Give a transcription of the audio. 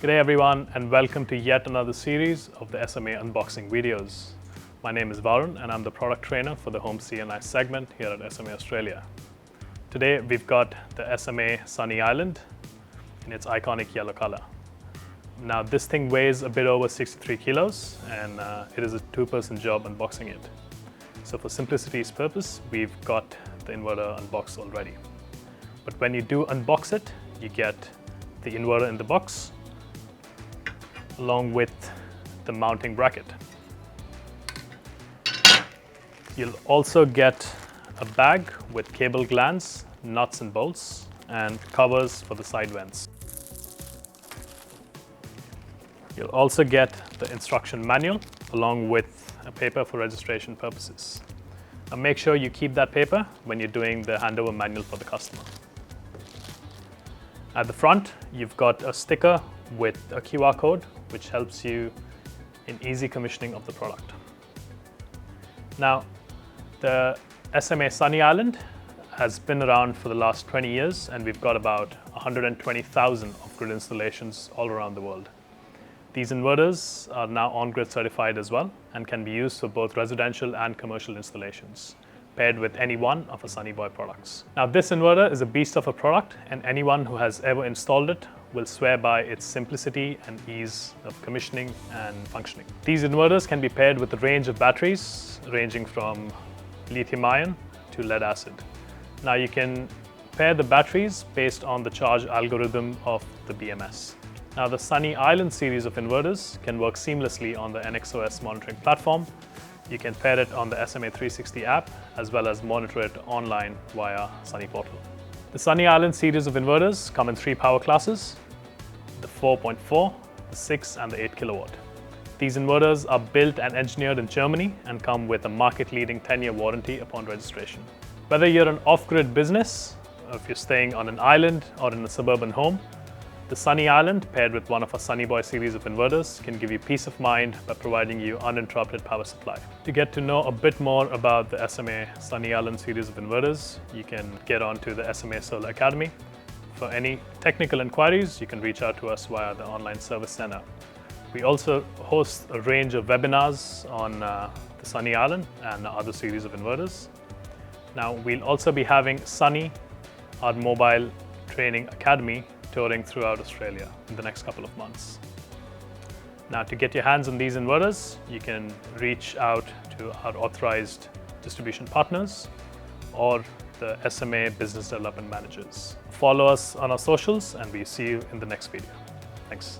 G'day everyone and welcome to yet another series of the SMA unboxing videos. My name is Varun and I'm the product trainer for the Home CNI segment here at SMA Australia. Today we've got the SMA Sunny Island in its iconic yellow color. Now this thing weighs a bit over 63 kilos and it is a two-person job unboxing it. So for simplicity's purpose, we've got the inverter unboxed already. But when you do unbox it, you get the inverter in the box along with the mounting bracket. You'll also get a bag with cable glands, nuts and bolts, and covers for the side vents. You'll also get the instruction manual along with a paper for registration purposes. Now make sure you keep that paper when you're doing the handover manual for the customer. At the front, you've got a sticker with a QR code which helps you in easy commissioning of the product. Now, the SMA Sunny Island has been around for the last 20 years and we've got about 120,000 off-grid installations all around the world. These inverters are now on-grid certified as well and can be used for both residential and commercial installations, paired with any one of our Sunny Boy products. Now this inverter is a beast of a product and anyone who has ever installed it will swear by its simplicity and ease of commissioning and functioning. These inverters can be paired with a range of batteries ranging from lithium-ion to lead acid. Now you can pair the batteries based on the charge algorithm of the BMS. Now the Sunny Island series of inverters can work seamlessly on the NXOS monitoring platform. You can pair it on the SMA 360 app as well as monitor it online via Sunny Portal. The Sunny Island series of inverters come in three power classes: the 4.4, the 6 and the 8 kilowatt. These inverters are built and engineered in Germany and come with a market-leading 10-year warranty upon registration. Whether you're an off-grid business, or if you're staying on an island or in a suburban home, the Sunny Island, paired with one of our Sunny Boy series of inverters, can give you peace of mind by providing you uninterrupted power supply. To get to know a bit more about the SMA Sunny Island series of inverters, you can get onto the SMA Solar Academy. For any technical inquiries, you can reach out to us via the online service center. We also host a range of webinars on the Sunny Island and other series of inverters. Now, we'll also be having Sunny, our mobile training academy, touring throughout Australia in the next couple of months. Now, to get your hands on these inverters, you can reach out to our authorized distribution partners or the SMA business development managers. Follow us on our socials and we see you in the next video. Thanks.